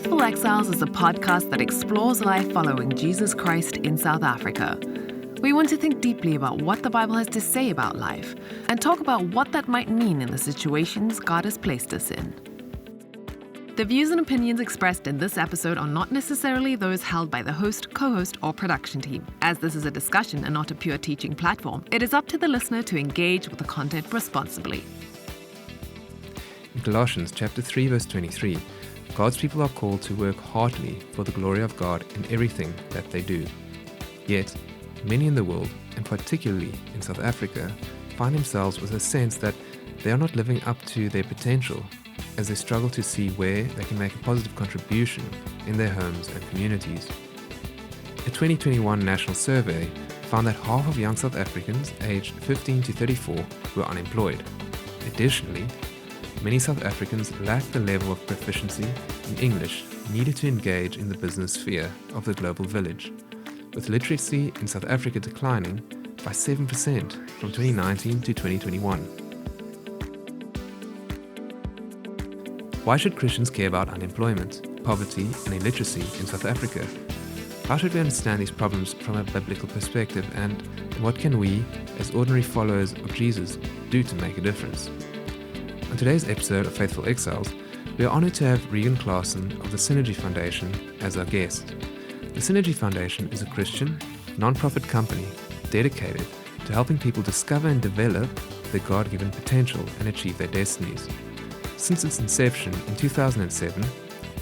Faithful Exiles is a podcast that explores life following Jesus Christ in South Africa. We want to think deeply about what the Bible has to say about life and talk about what that might mean in the situations God has placed us in. The views and opinions expressed in this episode are not necessarily those held by the host, co-host, or production team. As this is a discussion and not a pure teaching platform, it is up to the listener to engage with the content responsibly. In Colossians chapter 3, verse 23, God's people are called to work heartily for the glory of God in everything that they do. Yet, many in the world, and particularly in South Africa, find themselves with a sense that they are not living up to their potential as they struggle to see where they can make a positive contribution in their homes and communities. A 2021 national survey found that half of young South Africans aged 15 to 34 were unemployed. Additionally, many South Africans lack the level of proficiency in English needed to engage in the business sphere of the global village, with literacy in South Africa declining by 7% from 2019 to 2021. Why should Christians care about unemployment, poverty, and illiteracy in South Africa? How should we understand these problems from a biblical perspective, and what can we, as ordinary followers of Jesus, do to make a difference? On today's episode of Faithful Exiles, we are honored to have Reagan Klaasen of the Cynergy Foundation as our guest. The Cynergy Foundation is a Christian, non-profit company dedicated to helping people discover and develop their God-given potential and achieve their destinies. Since its inception in 2007,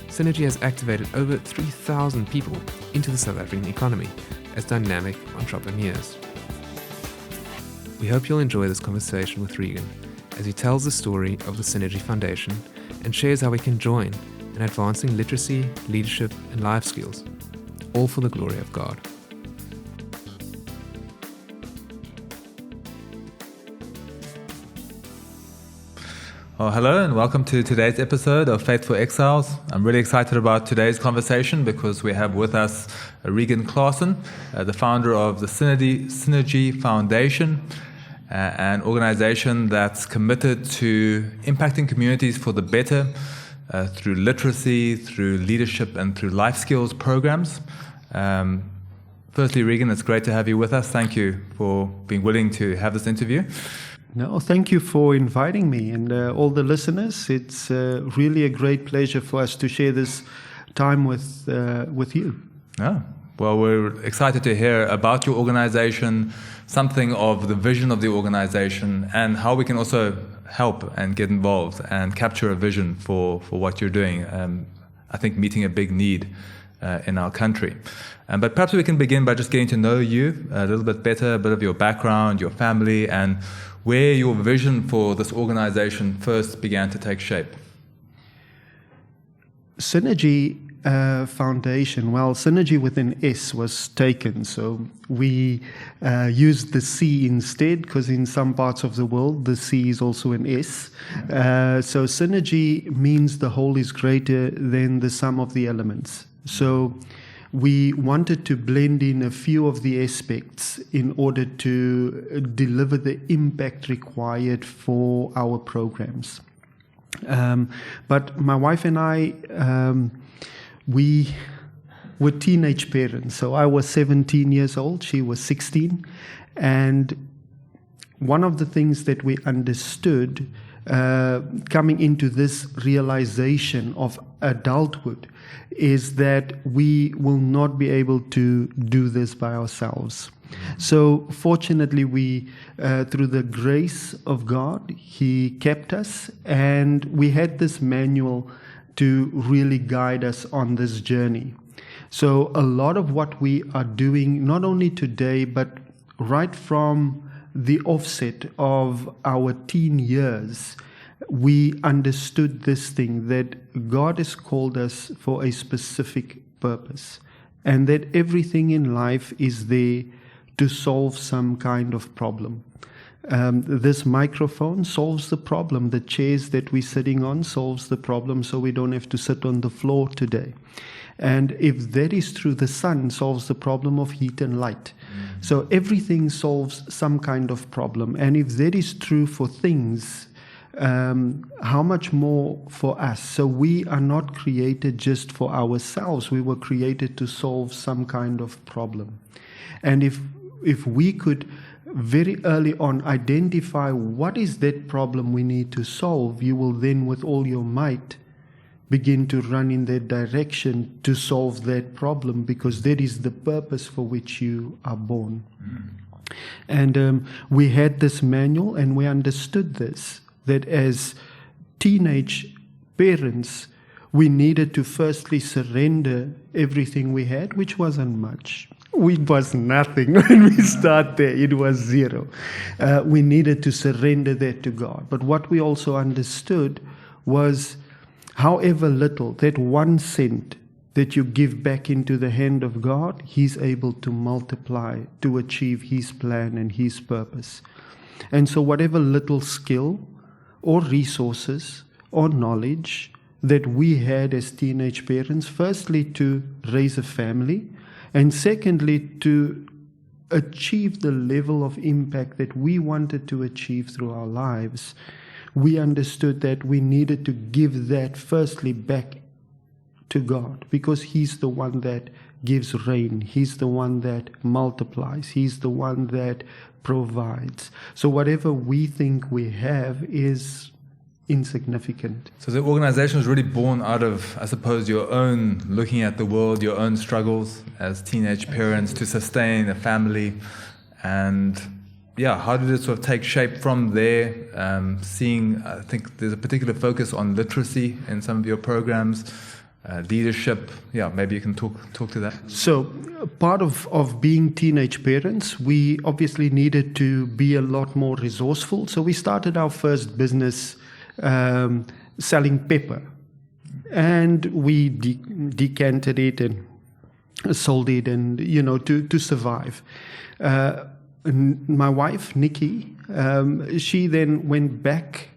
Cynergy has activated over 3,000 people into the South African economy as dynamic entrepreneurs. We hope you'll enjoy this conversation with Reagan as he tells the story of the Cynergy Foundation and shares how we can join in advancing literacy, leadership, and life skills, all for the glory of God. Well, hello and welcome to today's episode of Faithful Exiles. I'm really excited about today's conversation because we have with us Reagan Klaasen, the founder of the Cynergy Foundation, an organization that's committed to impacting communities for the better through literacy, through leadership, and through life skills programs. Firstly, Reagan, it's great to have you with us. Thank you for being willing to have this interview. No, thank you for inviting me and all the listeners. It's really a great pleasure for us to share this time with you. Yeah. Well, we're excited to hear about your organization, something of the vision of the organization, and how we can also help and get involved and capture a vision for what you're doing. I think meeting a big need in our country. But perhaps we can begin by just getting to know you a little bit better, a bit of your background, your family, and where your vision for this organization first began to take shape. Cynergy Foundation, well, Cynergy with an S was taken, so we used the C instead, because in some parts of the world the C is also an S. So Cynergy means the whole is greater than the sum of the elements. So we wanted to blend in a few of the aspects in order to deliver the impact required for our programs. But my wife and I, we were teenage parents. So I was 17 years old, she was 16. And one of the things that we understood coming into this realization of adulthood is that we will not be able to do this by ourselves. So fortunately, we, through the grace of God, He kept us, and we had this manual to really guide us on this journey. So a lot of what we are doing, not only today, but right from the offset of our teen years, we understood this thing, that God has called us for a specific purpose, and that everything in life is there to solve some kind of problem. This microphone solves the problem. The chairs that we're sitting on solves the problem, so we don't have to sit on the floor today. And if that is true, the sun solves the problem of heat and light. So everything solves some kind of problem. And if that is true for things, how much more for us? So we are not created just for ourselves. We were created to solve some kind of problem. And if we could very early on identify what is that problem we need to solve, you will then with all your might begin to run in that direction to solve that problem, because that is the purpose for which you are born. And we had this manual, and we understood this, that as teenage parents, we needed to firstly surrender everything we had, which wasn't much. It was nothing when we start there. It was zero. We needed to surrender that to God. But what we also understood was, however little, that 1 cent that you give back into the hand of God, He's able to multiply to achieve His plan and His purpose. And so whatever little skill or resources or knowledge that we had as teenage parents, firstly to raise a family, and secondly to achieve the level of impact that we wanted to achieve through our lives, we understood that we needed to give that firstly back to God, because He's the one that gives rain. He's the one that multiplies. He's the one that provides. So whatever we think we have is insignificant. So the organization was really born out of, I suppose, your own looking at the world, your own struggles as teenage parents to sustain a family. And yeah, how did it sort of take shape from there? Seeing, I think there's a particular focus on literacy in some of your programs, leadership. Yeah, maybe you can talk to that. So part of being teenage parents, we obviously needed to be a lot more resourceful. So we started our first business selling pepper, and we decanted it and sold it, and to survive. My wife Nikki, she then went back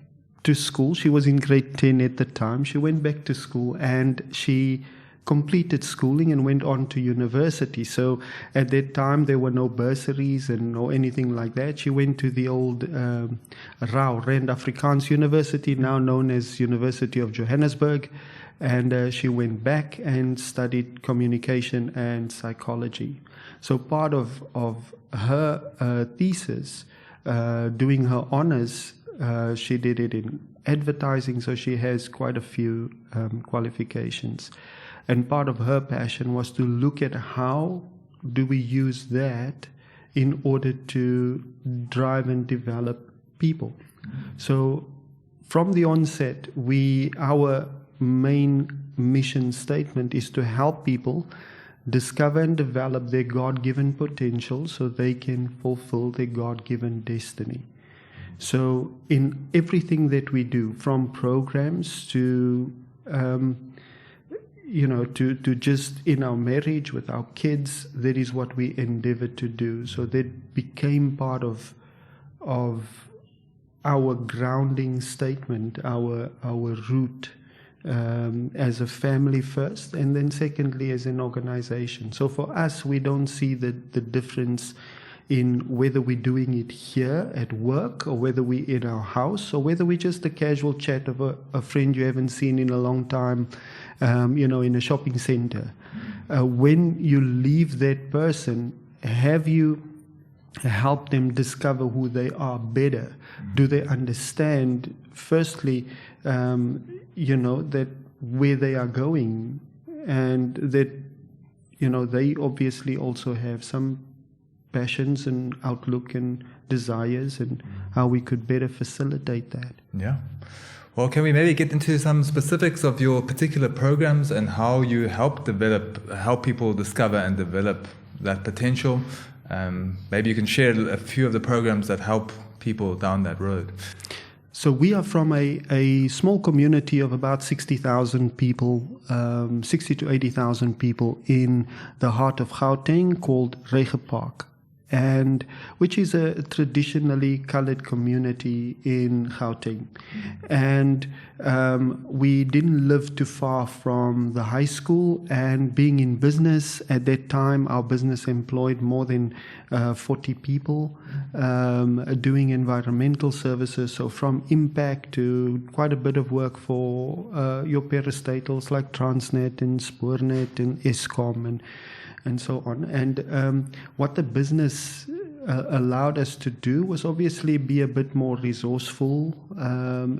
to school. She was in grade 10 at the time. She went back to school and she completed schooling and went on to university. So at that time there were no bursaries and no anything like that. She went to the old Rand Afrikaans University, now known as University of Johannesburg, and she went back and studied communication and psychology. So part of her thesis, doing her honors, she did it in advertising, so she has quite a few qualifications. And part of her passion was to look at how do we use that in order to drive and develop people. So from the onset, our main mission statement is to help people discover and develop their God-given potential so they can fulfill their God-given destiny. So in everything that we do, from programs to to just in our marriage with our kids, that is what we endeavor to do. So that became part of our grounding statement, our root as a family first, and then secondly as an organization. So for us, we don't see the difference in whether we're doing it here at work or whether we're in our house or whether we're just a casual chat of a friend you haven't seen in a long time, in a shopping center. When you leave that person, have you helped them discover who they are better? Do they understand, firstly, that where they are going, and that, they obviously also have some passions and outlook and desires, and how we could better facilitate that. Yeah. Well, can we maybe get into some specifics of your particular programs and how you help people discover and develop that potential? Maybe you can share a few of the programs that help people down that road. So we are from a small community of about 60,000 people, 60 to 80,000 people in the heart of Gauteng, called Reagan Park. and which is a traditionally colored community in Gauteng. And we didn't live too far from the high school, and being in business at that time, our business employed more than 40 people doing environmental services, so from impact to quite a bit of work for your parastatals like Transnet and Spoornet and Eskom and so on. And what the business allowed us to do was obviously be a bit more resourceful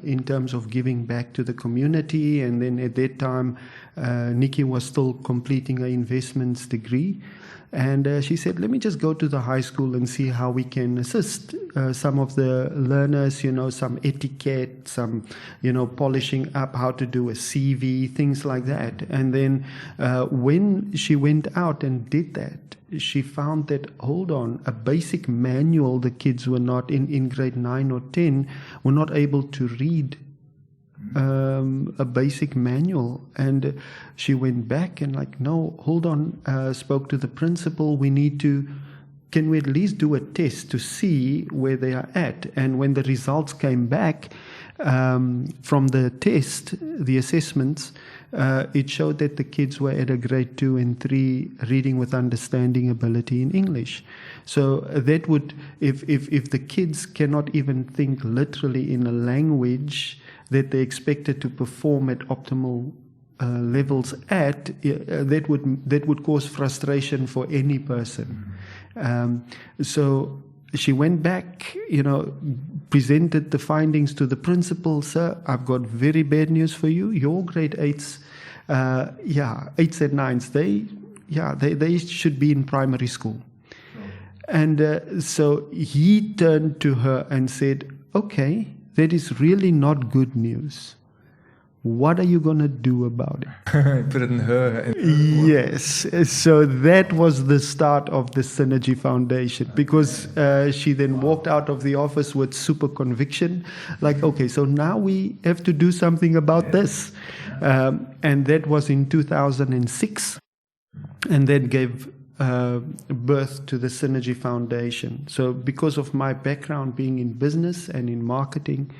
in terms of giving back to the community. And then at that time, Nikki was still completing her investments degree. And she said, let me just go to the high school and see how we can assist some of the learners, some etiquette, some, polishing up how to do a CV, things like that. And then when she went out and did that, she found that, hold on, a basic manual, the kids were not in grade 9 or 10, were not able to read a basic manual. And she went back and no, hold on, spoke to the principal, can we at least do a test to see where they are at? And when the results came back from the test, the assessments, it showed that the kids were at a grade 2 and 3 reading with understanding ability in English. So that would, if the kids cannot even think literally in a language that they're expected to perform at optimal levels at, that would cause frustration for any person. So she went back, presented the findings to the principal. Sir, I've got very bad news for you. Your grade 8s, 8s and 9s, they should be in primary school. And so he turned to her and said, okay, that is really not good news. What are you going to do about it? Put it in her. Yes. So that was the start of the Cynergy Foundation, because she then walked out of the office with super conviction, okay, so now we have to do something about this. And that was in 2006. And that gave birth to the Cynergy Foundation. So because of my background being in business and in marketing,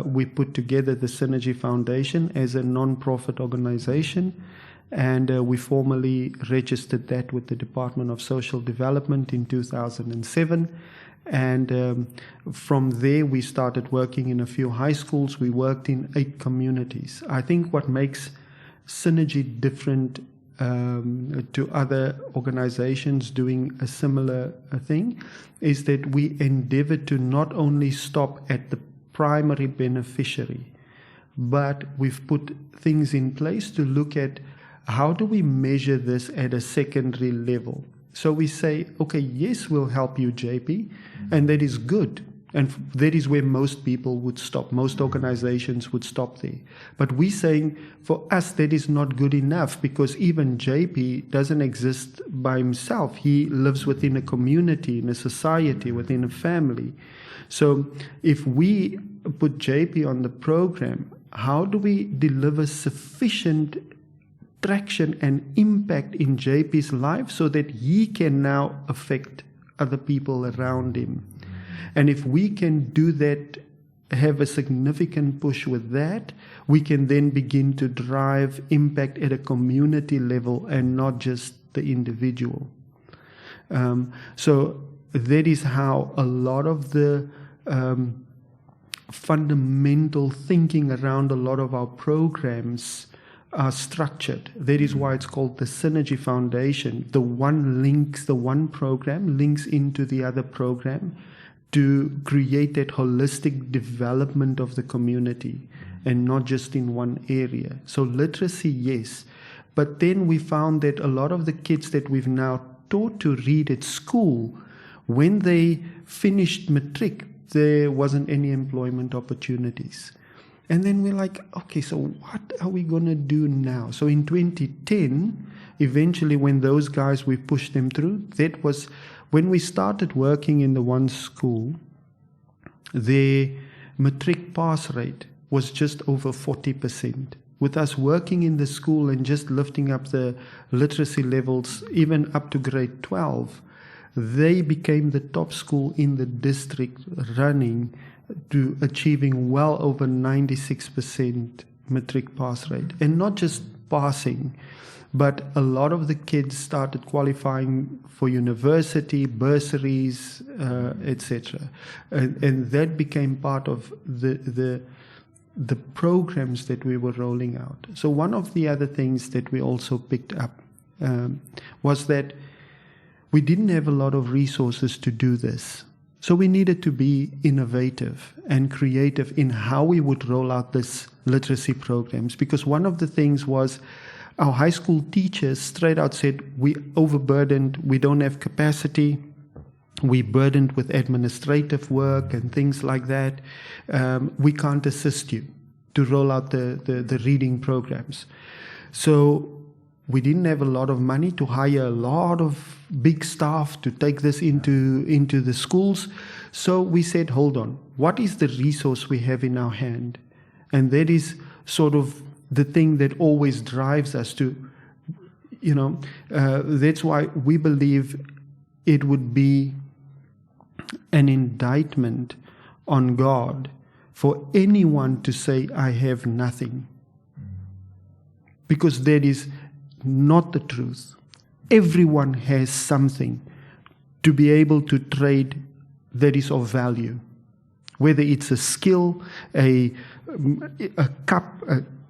we put together the Cynergy Foundation as a non-profit organization, and we formally registered that with the Department of Social Development in 2007. And from there, we started working in a few high schools. We worked in 8 communities. I think what makes Cynergy different to other organizations doing a similar thing is that we endeavor to not only stop at the primary beneficiary, but we've put things in place to look at how do we measure this at a secondary level. So we say, okay, yes, we'll help you, JP, and that is good. And that is where most people would stop. Most organizations would stop there. But we're saying for us that is not good enough, because even JP doesn't exist by himself. He lives within a community, in a society, within a family. So if we put JP on the program, how do we deliver sufficient traction and impact in JP's life so that he can now affect other people around him? And if we can do that, have a significant push with that, we can then begin to drive impact at a community level and not just the individual. So that is how a lot of the fundamental thinking around a lot of our programs are structured. That is why it's called the Cynergy Foundation. The one program links into the other program to create that holistic development of the community and not just in one area. So literacy, yes. But then we found that a lot of the kids that we've now taught to read at school, when they finished matric, there wasn't any employment opportunities. And then we're like, okay, so what are we going to do now? So in 2010, eventually when those guys, we pushed them through, that was when we started working in the one school, their matric pass rate was just over 40%. With us working in the school and just lifting up the literacy levels, even up to grade 12, they became the top school in the district, running to achieving well over 96% matric pass rate. And not just passing, but a lot of the kids started qualifying for university, bursaries, etc. And that became part of the programs that we were rolling out. So one of the other things that we also picked up was that we didn't have a lot of resources to do this. So we needed to be innovative and creative in how we would roll out this literacy programs, because one of the things was our high school teachers straight out said, we overburdened, we don't have capacity, we burdened with administrative work and things like that. We can't assist you to roll out the reading programs. So we didn't have a lot of money to hire a lot of big staff to take this into the schools. So we said, hold on, what is the resource we have in our hand? And that is sort of the thing that always drives us to, that's why we believe it would be an indictment on God for anyone to say, I have nothing. Because that is not the truth. Everyone has something to be able to trade that is of value. Whether it's a skill, a cup,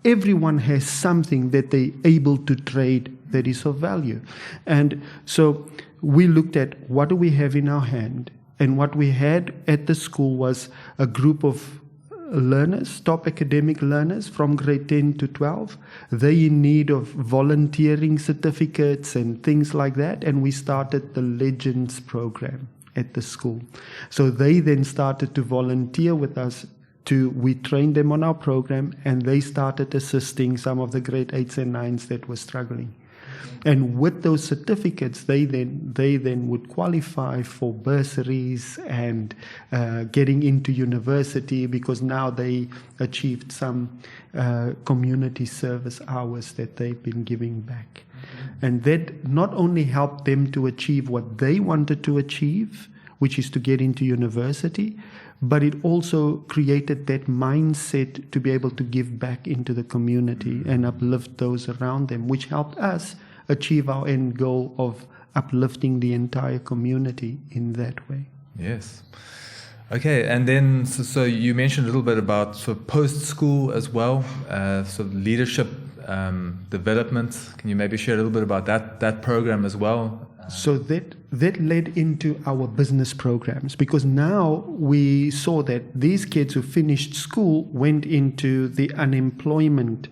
everyone has something that they're able to trade that is of value. And so we looked at what do we have in our hand. And what we had at the school was a group of learners, top academic learners from grade 10 to 12. They in need of volunteering certificates and things like that. And we started the Legends program at the school. So they then started to volunteer with us. We trained them on our program, and they started assisting some of the grade 8s and 9s that were struggling. And with those certificates, they then would qualify for bursaries and getting into university, because now they achieved some community service hours that they've been giving back. And that not only helped them to achieve what they wanted to achieve, which is to get into university, but it also created that mindset to be able to give back into the community and uplift those around them, which helped us achieve our end goal of uplifting the entire community in that way. Yes. Okay, and then so you mentioned a little bit about sort of post-school as well, sort of leadership development. Can you maybe share a little bit about that program as well? So that led into our business programs, because now we saw that these kids who finished school went into the unemployment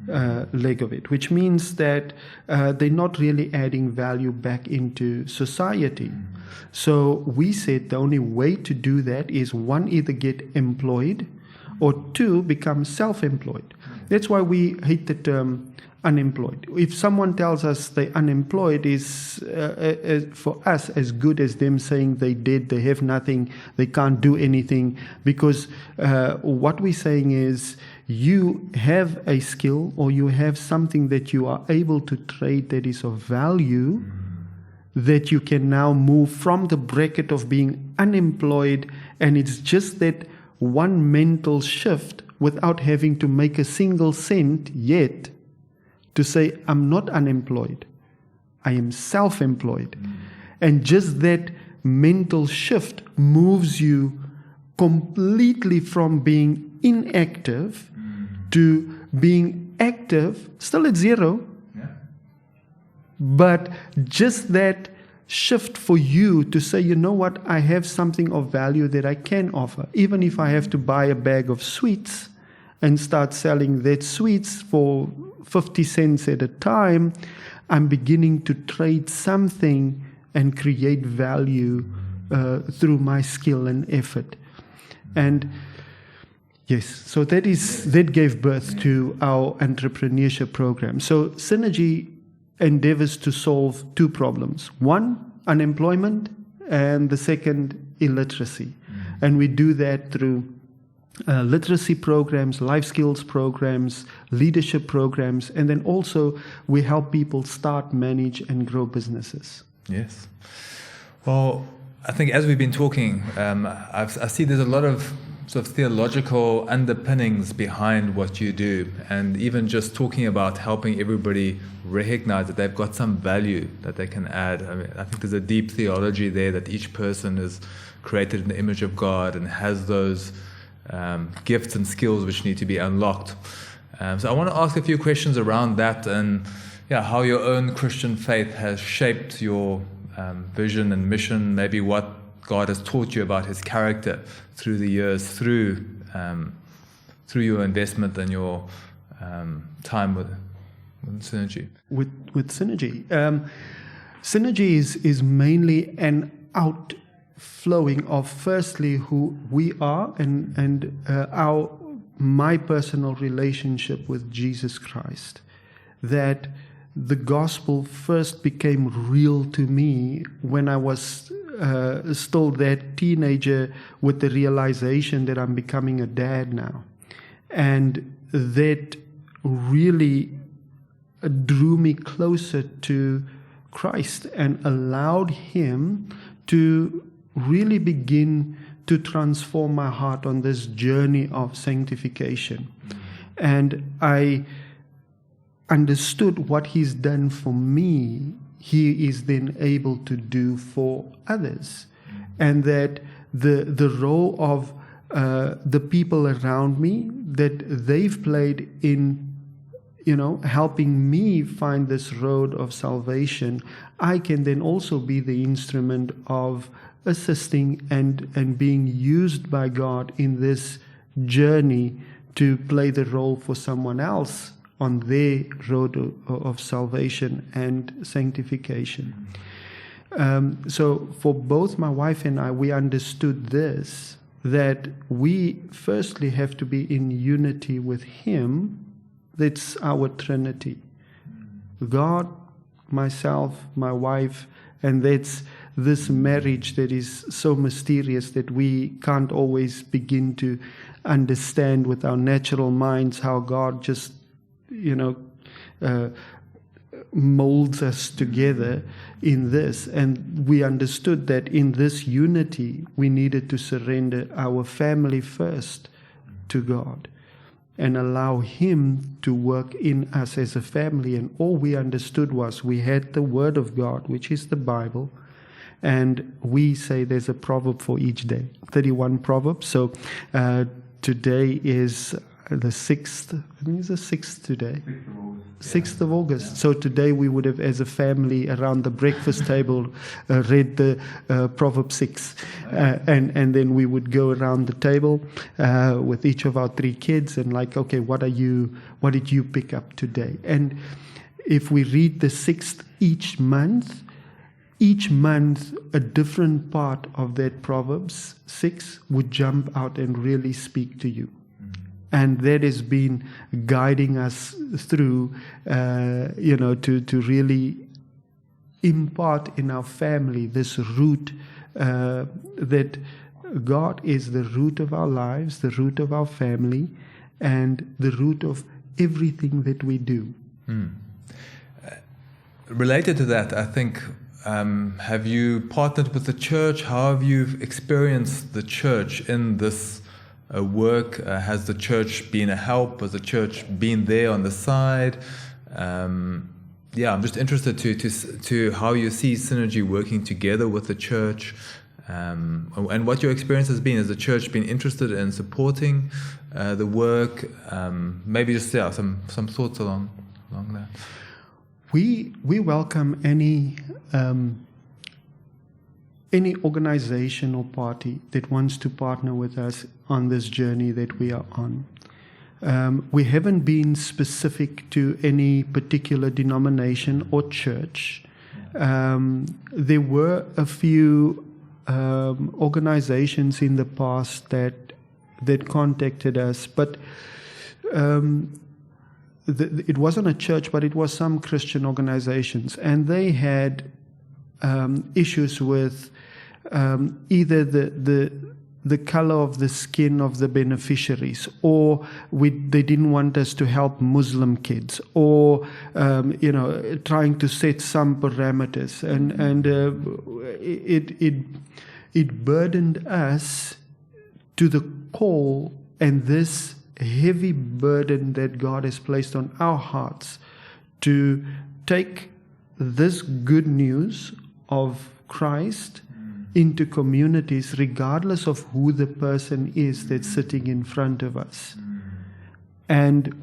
leg of it, which means that they're not really adding value back into society. So we said the only way to do that is, one, either get employed, or two, become self-employed. That's why we hate the term unemployed. If someone tells us they're unemployed, is for us as good as them saying they have nothing, they can't do anything, because what we're saying is, you have a skill or you have something that you are able to trade that is of value, that you can now move from the bracket of being unemployed, and it's just that one mental shift without having to make a single cent yet, to say, I'm not unemployed, I am self-employed. And just that mental shift moves you completely from being inactive to being active, still at zero, but just that shift for you to say, you know what, I have something of value that I can offer. Even if I have to buy a bag of sweets and start selling that sweets for 50 cents at a time, I'm beginning to trade something and create value through my skill and effort. And yes, so that gave birth to our entrepreneurship program. So Cynergy endeavors to solve two problems. One, unemployment, and the second, illiteracy. And we do that through literacy programs, life skills programs, leadership programs, and then also we help people start, manage, and grow businesses. Yes. Well, I think as we've been talking, I see there's a lot of sort of theological underpinnings behind what you do, and even just talking about helping everybody recognize that they've got some value that they can add. I mean, I think there's a deep theology there that each person is created in the image of God and has those gifts and skills which need to be unlocked. So I want to ask a few questions around that, and how your own Christian faith has shaped your vision and mission, maybe what God has taught you about His character through the years, through your investment and your time with Cynergy. With Cynergy, Cynergy is mainly an outflowing of firstly who we are and my personal relationship with Jesus Christ. That the gospel first became real to me when I was still that teenager with the realization that I'm becoming a dad now. And that really drew me closer to Christ and allowed Him to really begin to transform my heart on this journey of sanctification. And I understood what He's done for me, He is then able to do for others. And that the role of the people around me that they've played in helping me find this road of salvation, I can then also be the instrument of assisting and being used by God in this journey to play the role for someone else on their road of salvation and sanctification. So for both my wife and I, we understood this, that we firstly have to be in unity with Him. That's our Trinity. God, myself, my wife, and that's this marriage that is so mysterious that we can't always begin to understand with our natural minds how God just, molds us together in this. And we understood that in this unity, we needed to surrender our family first to God and allow Him to work in us as a family. And all we understood was we had the Word of God, which is the Bible, and we say there's a proverb for each day, 31 proverbs. So today is the 6th, I think it's the 6th today. 6th of August. So today we would have, as a family around the breakfast table, read the Proverb 6. And then we would go around the table with each of our 3 kids and okay, what did you pick up today? And if we read the 6th each month a different part of that Proverbs 6 would jump out and really speak to you. And that has been guiding us through, to really impart in our family this root that God is the root of our lives, the root of our family, and the root of everything that we do. Related to that, I think, have you partnered with the church? How have you experienced the church in this work? Has the church been a help? Has the church been there on the side? I'm just interested to how you see Cynergy working together with the church, and what your experience has been. Has the church been interested in supporting the work? Maybe just some thoughts along that. We welcome any organization or party that wants to partner with us on this journey that we are on. We haven't been specific to any particular denomination or church. There were a few organizations in the past that contacted us, but it wasn't a church, but it was some Christian organizations, and they had issues with either the the color of the skin of the beneficiaries, or they didn't want us to help Muslim kids, or trying to set some parameters, and it burdened us to the core, and this heavy burden that God has placed on our hearts to take this good news of Christ into communities, regardless of who the person is that's sitting in front of us. And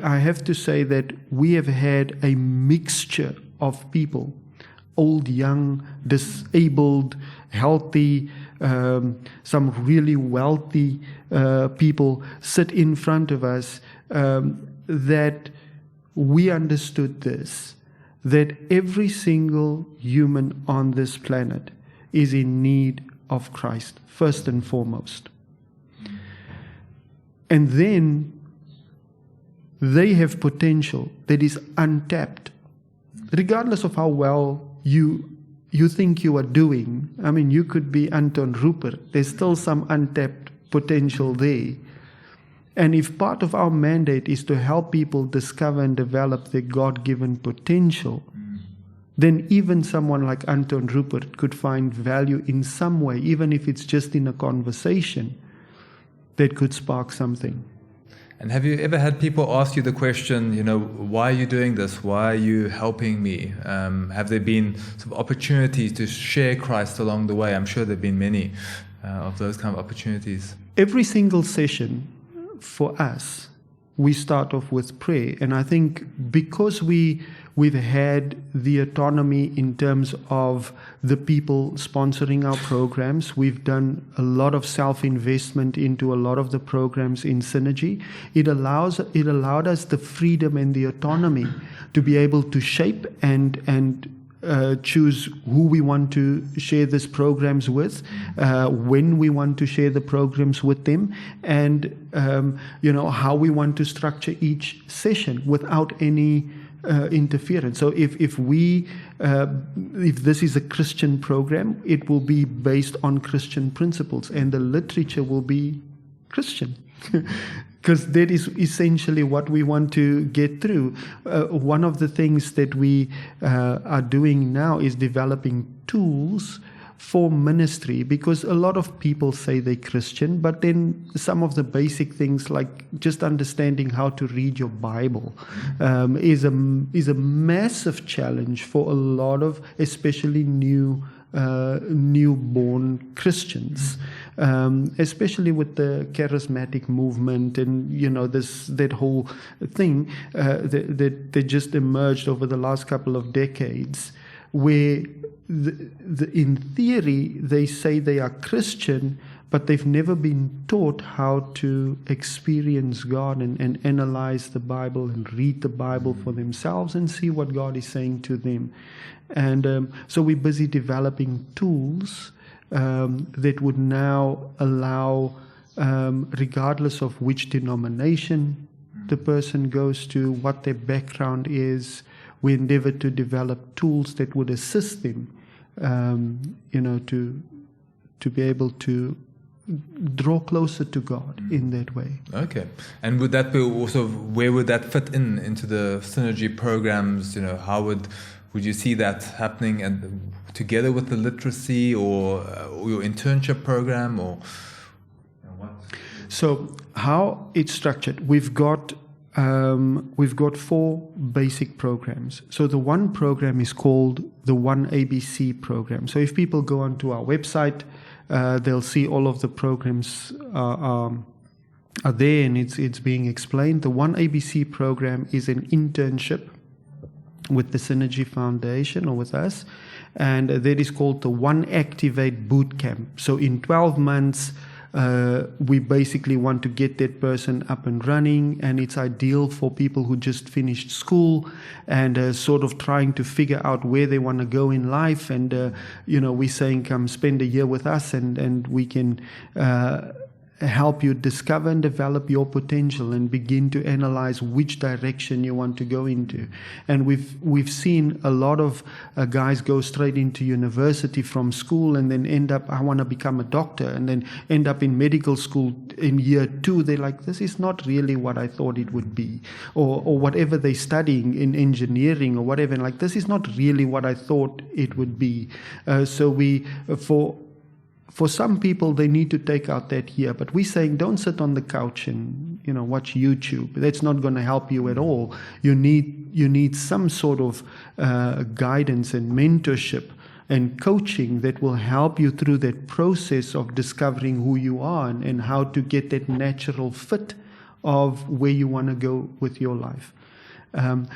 I have to say that we have had a mixture of people, old, young, disabled, healthy, some really wealthy people sit in front of us, that we understood this, that every single human on this planet is in need of Christ, first and foremost. And then they have potential that is untapped. Regardless of how well you think you are doing, I mean, you could be Anton Rupert, there's still some untapped potential there. And if part of our mandate is to help people discover and develop their God-given potential, then even someone like Anton Rupert could find value in some way, even if it's just in a conversation, that could spark something. And have you ever had people ask you the question, why are you doing this? Why are you helping me? Have there been some opportunities to share Christ along the way? I'm sure there have been many of those kind of opportunities. Every single session for us, we start off with prayer. And I think because we've had the autonomy in terms of the people sponsoring our programs, we've done a lot of self-investment into a lot of the programs in Cynergy. It allowed us the freedom and the autonomy to be able to shape and choose who we want to share these programs with, when we want to share the programs with them, and how we want to structure each session without any interference. So if this is a Christian program, it will be based on Christian principles, and the literature will be Christian. Because that is essentially what we want to get through. One of the things that we are doing now is developing tools for ministry, because a lot of people say they're Christian, but then some of the basic things like just understanding how to read your Bible is a massive challenge for a lot of, especially newborn Christians, especially with the charismatic movement and that whole thing that just emerged over the last couple of decades, where in theory they say they are Christian, but they've never been taught how to experience God and analyze the Bible and read the Bible for themselves and see what God is saying to them. And so we're busy developing tools that would now allow, regardless of which denomination the person goes to, what their background is, we endeavor to develop tools that would assist them, to be able to draw closer to God in that way. Okay. And would that be also, where would that fit into the Cynergy programs? How would you see that happening and together with the literacy or your internship program, or what? So how it's structured, we've got 4 basic programs. So the one program is called the 1ABC program. So if people go onto our website, they'll see all of the programs are there, and it's being explained. The 1ABC program is an internship with the Cynergy Foundation or with us, and that is called the One Activate Bootcamp. So in 12 months, we basically want to get that person up and running, and it's ideal for people who just finished school and sort of trying to figure out where they want to go in life. And we're saying, come spend a year with us, and we can help you discover and develop your potential and begin to analyze which direction you want to go into. And we've seen a lot of guys go straight into university from school and then end up, I want to become a doctor, and then end up in medical school in year 2. They're like, this is not really what I thought it would be. Or whatever they're studying in engineering or whatever, and like, this is not really what I thought it would be. For some people, they need to take out that year. But we're saying, don't sit on the couch and watch YouTube. That's not going to help you at all. You need some sort of guidance and mentorship and coaching that will help you through that process of discovering who you are and how to get that natural fit of where you want to go with your life.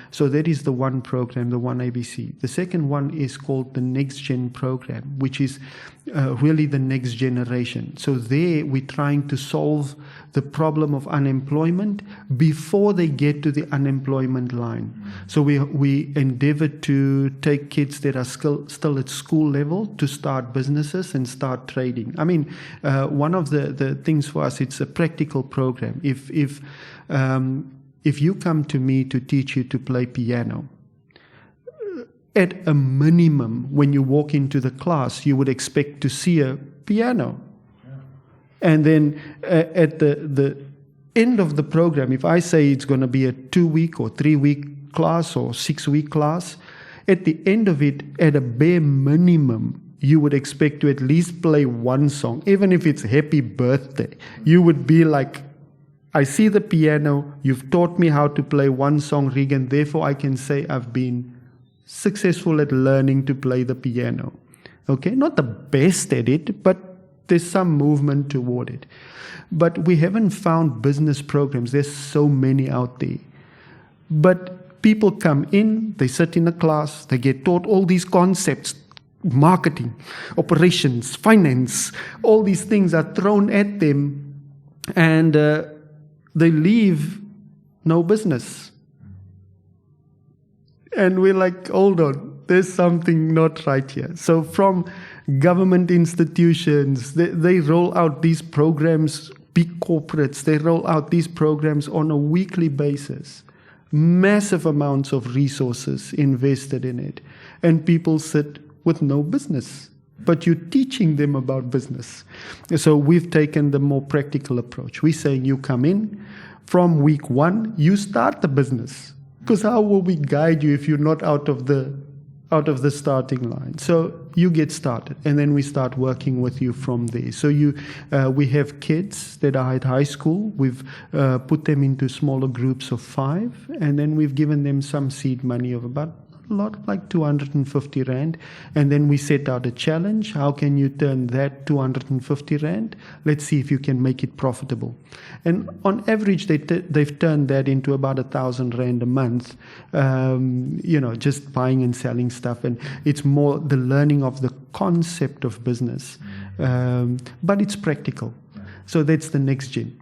So that is the one program, the one ABC. The second one is called the Next Gen program, which is really the next generation. So there we're trying to solve the problem of unemployment before they get to the unemployment line. So we endeavor to take kids that are still at school level to start businesses and start trading. I mean, one of the things for us, it's a practical program. If you come to me to teach you to play piano, at a minimum, when you walk into the class, you would expect to see a piano. Yeah. And then at the end of the program, if I say it's going to be a 2-week or 3-week class or 6-week class, at the end of it, at a bare minimum, you would expect to at least play one song. Even if it's Happy Birthday, you would be like, I see the piano, you've taught me how to play one song, Reagan, therefore I can say I've been successful at learning to play the piano. Okay, not the best at it, but there's some movement toward it. But we haven't found business programs. There's so many out there. But people come in, they sit in a class, they get taught all these concepts, marketing, operations, finance, all these things are thrown at them, and they leave no business. And we're like, hold on, there's something not right here. So from government institutions, they roll out these programs, big corporates, they roll out these programs on a weekly basis. Massive amounts of resources invested in it. And people sit with no business. But you're teaching them about business. So we've taken the more practical approach. We're saying you come in, from week 1, you start the business. Because how will we guide you if you're not out of the starting line? So you get started, and then we start working with you from there. So we have kids that are at high school. We've put them into smaller groups of 5, and then we've given them some seed money of about a lot, like 250 Rand. And then we set out a challenge. How can you turn that 250 Rand? Let's see if you can make it profitable. And on average, they've turned that into about 1,000 Rand a month, just buying and selling stuff. And it's more the learning of the concept of business. But it's practical. So that's the next gen.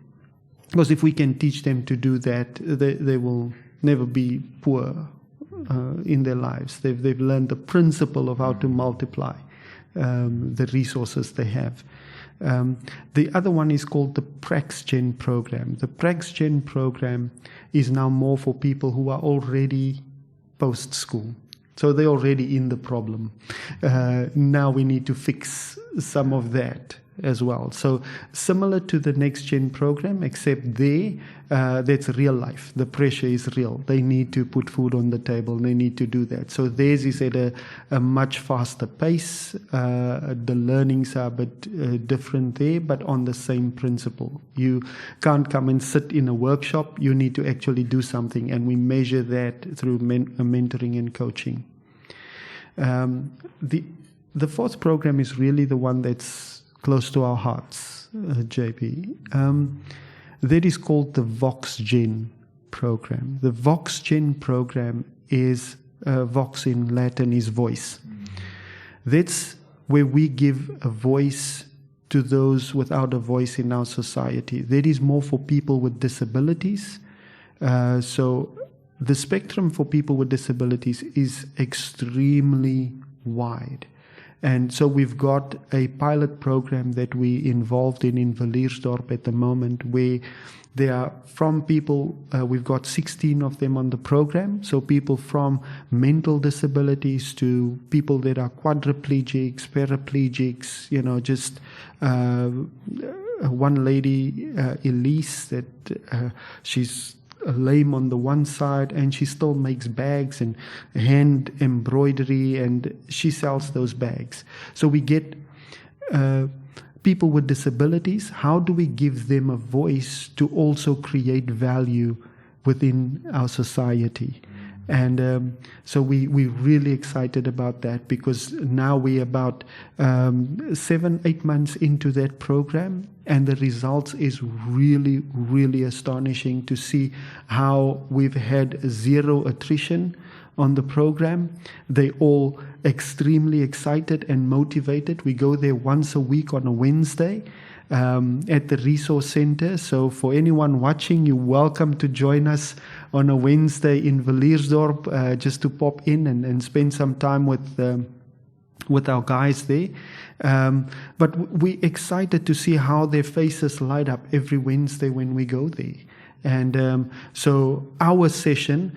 Because if we can teach them to do that, they will never be poor in their lives. They've learned the principle of how to multiply the resources they have. The other one is called the PraxGen program. The PraxGen program is now more for people who are already post-school. So they're already in the problem. Now we need to fix some of that as well. So similar to the Next Gen program, except that's real life. The pressure is real. They need to put food on the table. They need to do that. So theirs is at a much faster pace. The learnings are a bit different there, but on the same principle. You can't come and sit in a workshop. You need to actually do something, and we measure that through mentoring and coaching. The fourth program is really the one that's close to our hearts, JP. That is called the VoxGen program. The VoxGen program is, Vox in Latin is voice. That's where we give a voice to those without a voice in our society. That is more for people with disabilities. So the spectrum for people with disabilities is extremely wide. And so we've got a pilot program that we involved in Villiersdorp at the moment, where they are from people, we've got 16 of them on the program. So people from mental disabilities to people that are quadriplegics, paraplegics, just one lady, Elise, that she's lame on the one side and she still makes bags and hand embroidery, and she sells those bags. So we get people with disabilities. How do we give them a voice to also create value within our society? And so we're really excited about that, because now we're about 7-8 months into that program, and the results is really, really astonishing to see how we've had zero attrition on the program. They all extremely excited and motivated. We go there once a week on a Wednesday at the resource center. So for anyone watching, you're welcome to join us on a Wednesday in Villiersdorp, just to pop in and spend some time with our guys there. But we're excited to see how their faces light up every Wednesday when we go there. And so our session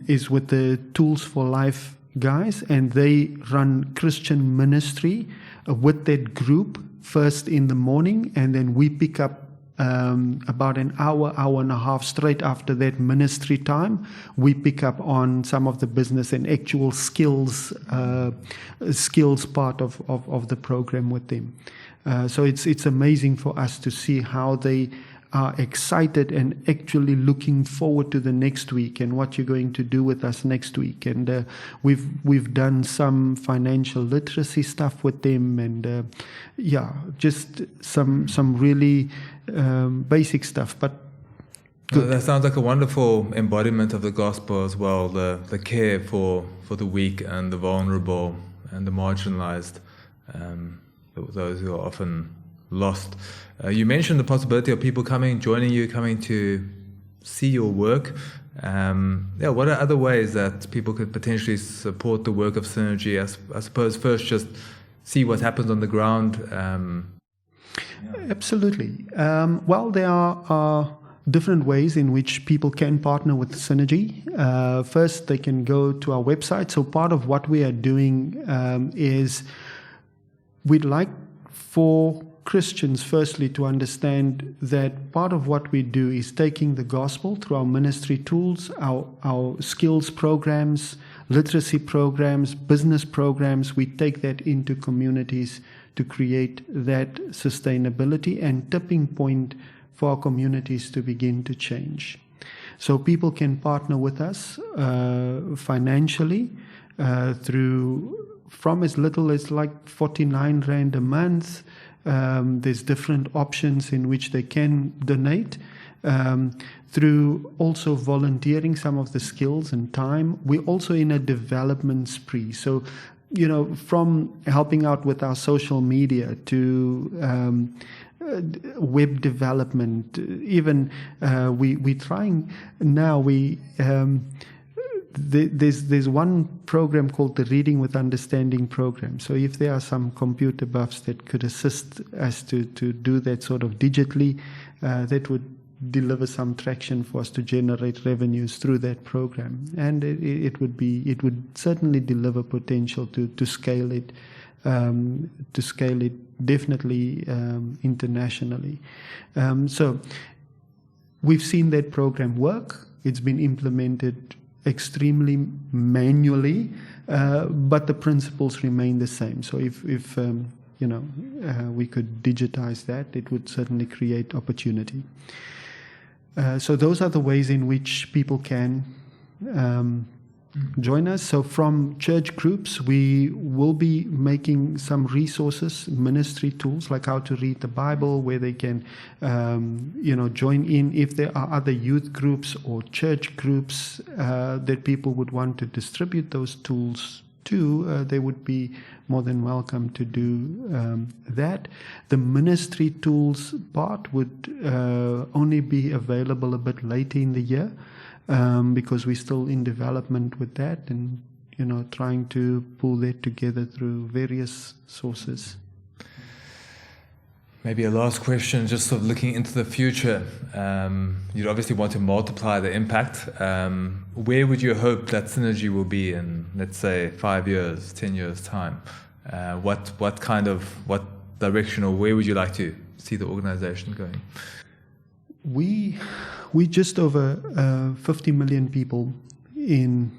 is with the Tools for Life guys, and they run Christian ministry with that group first in the morning, and then we pick up about an hour and a half straight after that ministry time. We pick up on some of the business and actual skills part of the program with them. So it's amazing for us to see how they are excited and actually looking forward to the next week and what you're going to do with us next week. And we've done some financial literacy stuff with them, and just some really basic stuff, but good. That sounds like a wonderful embodiment of the gospel as well, the care for the weak and the vulnerable and the marginalized, those who are often lost. You mentioned the possibility of people coming to see your work. What are other ways that people could potentially support the work of Cynergy? I suppose first just see what happens on the ground. Absolutely. Well, there are different ways in which people can partner with Cynergy. First, they can go to our website. So part of what we are doing is we'd like for Christians, firstly, to understand that part of what we do is taking the gospel through our ministry tools, our skills programs, literacy programs, business programs. We take that into communities to create that sustainability and tipping point for our communities to begin to change. So people can partner with us financially from as little as like 49 Rand a month. There's different options in which they can donate. Through also volunteering some of the skills and time. We're also in a development spree. So, from helping out with our social media to web development, even we're trying now. There's one program called the Reading with Understanding program. So if there are some computer buffs that could assist us to do that sort of digitally, that would deliver some traction for us to generate revenues through that program. And it would certainly deliver potential to scale it, definitely internationally. So we've seen that program work. It's been implemented extremely manually, but the principles remain the same. So if we could digitize that, it would certainly create opportunity. So those are the ways in which people can join us. So from church groups, we will be making some resources, ministry tools, like how to read the Bible, where they can, join in. If there are other youth groups or church groups that people would want to distribute those tools to, they would be more than welcome to do that. The ministry tools part would only be available a bit later in the year, because we're still in development with that, and trying to pull that together through various sources. Maybe a last question, just sort of looking into the future. You'd obviously want to multiply the impact. Where would you hope that Cynergy will be in, let's say, 5 years, 10 years' time? What direction, or where would you like to see the organization going? We just over 50 million people in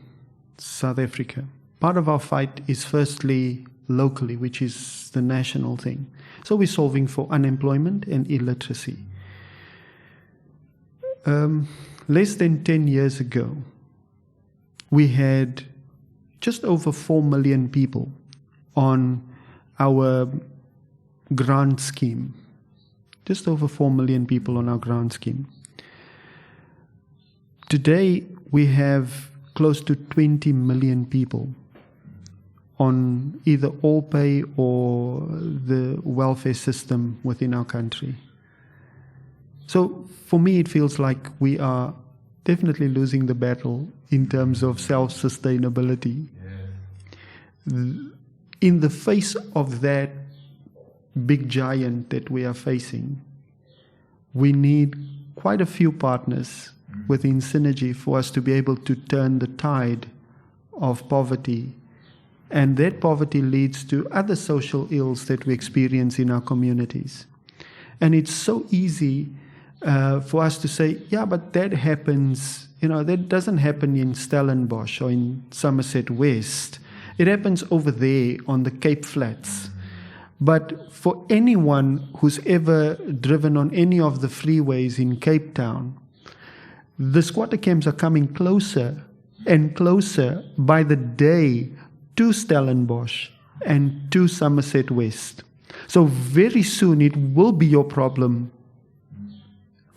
South Africa. Part of our fight is firstly locally, which is the national thing. So we're solving for unemployment and illiteracy. Less than 10 years ago, we had just over 4 million people on our grant scheme. Just over 4 million people on our grant scheme. Today, we have close to 20 million people on either all pay or the welfare system within our country. So for me, it feels like we are definitely losing the battle in terms of self-sustainability. In the face of that big giant that we are facing, we need quite a few partners within Cynergy for us to be able to turn the tide of poverty. And that poverty leads to other social ills that we experience in our communities. And it's so easy for us to say, yeah, but that happens, that doesn't happen in Stellenbosch or in Somerset West. It happens over there on the Cape Flats. But for anyone who's ever driven on any of the freeways in Cape Town, the squatter camps are coming closer and closer by the day to Stellenbosch and to Somerset West. So very soon it will be your problem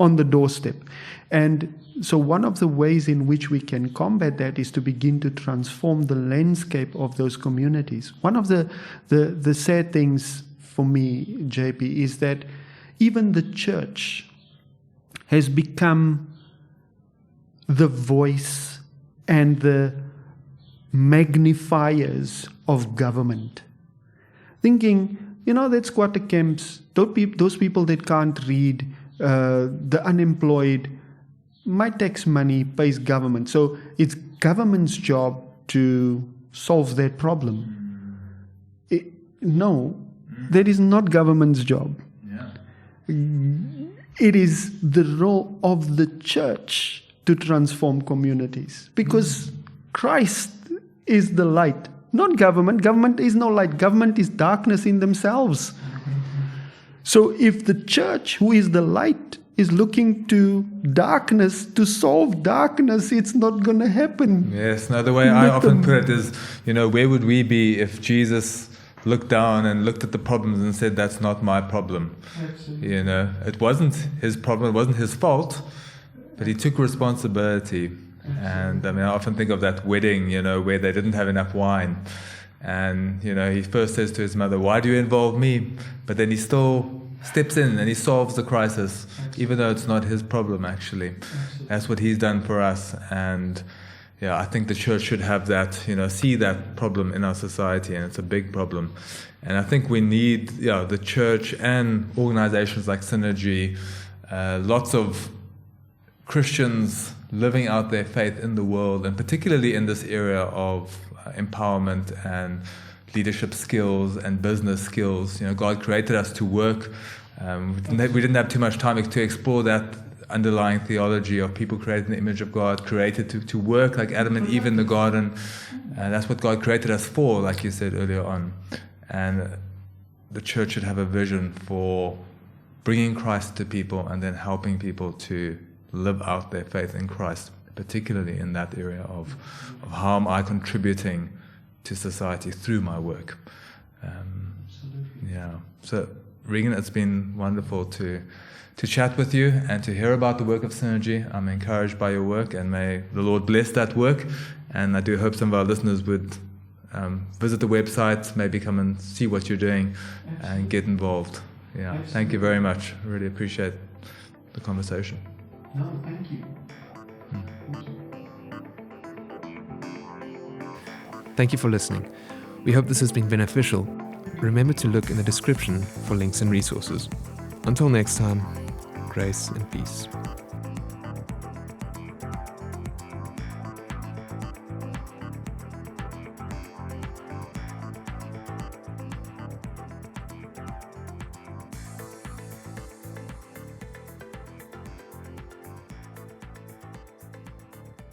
on the doorstep. And so one of the ways in which we can combat that is to begin to transform the landscape of those communities. One of the sad things for me, JP, is that even the church has become the voice and the magnifiers of government. Thinking, that squatter camps, those people that can't read, the unemployed, my tax money pays government. So it's government's job to solve that problem. No, that is not government's job. Yeah. It is the role of the church to transform communities. Because Christ is the light, not government. Government is no light. Government is darkness in themselves. So if the church, who is the light, is looking to darkness to solve darkness, it's not going to happen. Yes, no, the way I often put it is, where would we be if Jesus looked down and looked at the problems and said, that's not my problem? Absolutely. It wasn't his problem, it wasn't his fault, but he took responsibility. And I often think of that wedding, where they didn't have enough wine. And, he first says to his mother, why do you involve me? But then he still steps in and he solves the crisis, even though it's not his problem, actually. That's what he's done for us. And, I think the church should have that, see that problem in our society, and it's a big problem. And I think we need, the church and organizations like Cynergy, lots of Christians living out their faith in the world, and particularly in this area of empowerment and leadership skills and business skills. God created us to work. We didn't have too much time to explore that underlying theology of people created in the image of God, created to work like Adam and Eve in the garden. And that's what God created us for, like you said earlier on. And the church should have a vision for bringing Christ to people and then helping people to live out their faith in Christ, particularly in that area of how am I contributing to society through my work. So Reagan, it's been wonderful to chat with you and to hear about the work of Cynergy. I'm encouraged by your work, and may the Lord bless that work. And I do hope some of our listeners would visit the website, maybe come and see what you're doing and get involved. Thank you very much. I really appreciate the conversation. No, thank you. Thank you for listening. We hope this has been beneficial. Remember to look in the description for links and resources. Until next time, grace and peace.